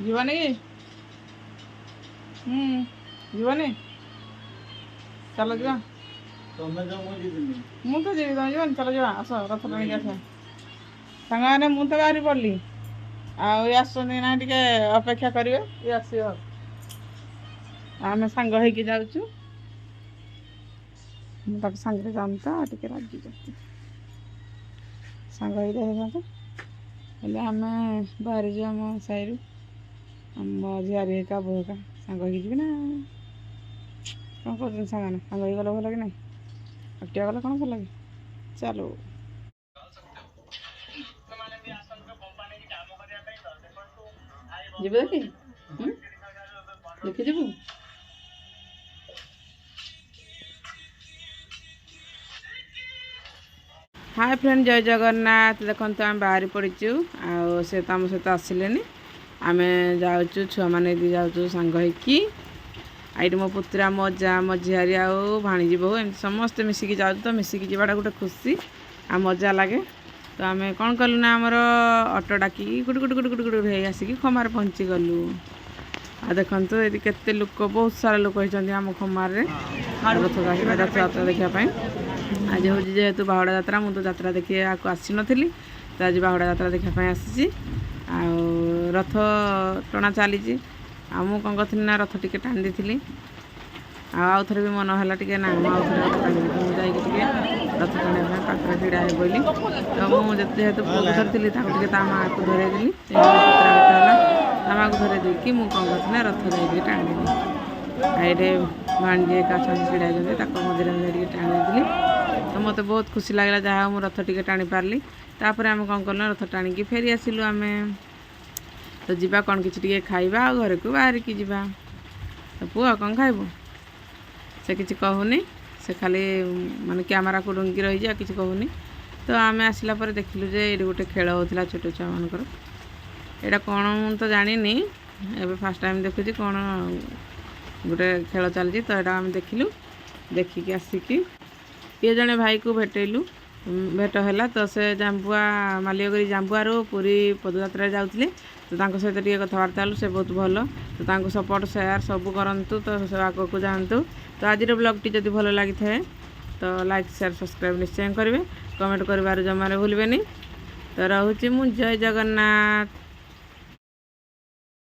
ଯିବନି କି? ଯିବନି? ଚାଲ ଯିବା। ମୁଁ ତ ଯିବି, ତମେ ଯିବନି? ଚାଲ ଯିବା, ଆସ ରଥ ଟାଣିକି ଆସିବା ସାଙ୍ଗମାନେ। ମୁଁ ତ ବାହାରି ପଡ଼ିଲି, ଆଉ ଇଏ ଆସୁଛନ୍ତି ନା, ଟିକେ ଅପେକ୍ଷା କରିବେ, ଇଏ ଆସିବ। ଆମେ ସାଙ୍ଗ ହେଇକି ଯାଉଛୁ। ମୁଁ ତାକୁ ସାଙ୍ଗରେ ଯାଆନ୍ତି ତ ଟିକେ ରାଗି ଯାଉଛି। ସାଙ୍ଗ ହେଇକି ଯାଇଥାନ୍ତେ ହେଲେ ଆମେ ବାହାରିଛୁ ଆମ ସାହିରୁ, ଆମ ଝିଆରୀ ହେରିକା ବୋହୂ ହେରିକା ସାଙ୍ଗ ହେଇକି ଯିବି ନା। କ'ଣ କହୁଛନ୍ତି ସାଙ୍ଗମାନେ? ସାଙ୍ଗ ହେଇକି ଗଲେ ଭଲ କି ନାହିଁ? ଏକୁଟିଆ ଗଲେ କ'ଣ ଭଲ ଲାଗେ? ଚାଲୁ। ଯିବୁ ଦେଖି? ଦେଖି ଯିବୁ? हाय फ्रेंड, जय जगन्नाथ। देखते आम बाहरी पड़ीचु, से तो आम सहित आसिले आम जाऊँ छुआ मैंने जाऊँ सांग होगी। आईटी मो पुतरा मो जा मो झियारी आउ भाणीजी बहु एम समस्ते मिसिकी जाऊँ, तो मिसिकी जावाटा गोटे खुशी आ मजा लगे। तो आम कौन कलु ना आमर ऑटो डाकी गुट गुट गुट गुट गुट हो आसिक खमार पहुँची गलु। आ देखो ये केते लोक, बहुत सारा लोक होती आम खमार रथ यात्रा देखापी। आज हूँ जेहेतु बाहुड़ा यात्रा, मुझे तो यात्रा देखिए आसी नी, तो आज बाहुड़ा यात्रा देखापी आसी। रथ टणा चली मुझे कौन करी ना रथ टिके टाणी दी। आउ थे भी मन है टे ना आउ थे रथ टाणी मुझे रथ टाणा पाखे ढड़ा हो पड़ी। तो मुझे जेहेतु पुआ धरी टे माँ को धरईदेली, ता माँ को धरई देकी मुझे कौन करी ना रथ जाइए टाणी ये भाणजी एक ढड़ा मझे टाणी देली। तो मत बहुत खुशी लगे जहाँ मुझे रथ टे टाणी पार्ली। तापर आम कौन कलु रथ टाणी फेरी आसिलु आम। तो जीवा कौन कि खाइबा आ घर को बाहरिकी जावा। तो पुआ कौन खाइबू? से किसी कहूनी, से खाली माने कैमेरा को डुंगी रही जा किसी कहूनी। तो आम आसला पर देखिलु जे ये गोटे खेल होता छोट छुआ मानकर। यहाँ कौन मुझे तो जानी, एवं फास्ट टाइम देखुची कौन गोटे खेल चलती। तो यहाँ आम देखिलु, देखिकी आसिकी ये जड़े भाई को भेटैलु, भेट है। तो से जाम्बुआ मालियगरी जाम्बुआर पूरी पदयात्रा जाऊे। तो सहित टे कथबार्ता हलु, से बहुत भल। तो सपोर्ट शेयर सब करूँ, तो सब आग को जातु। तो आज ब्लॉगटी जब भल लगी थाए तो लाइक शेयर सब्सक्राइब निश्चय करेंगे, कमेंट कर जमारे भूलें। तो रोचे मु जय जगन्नाथ।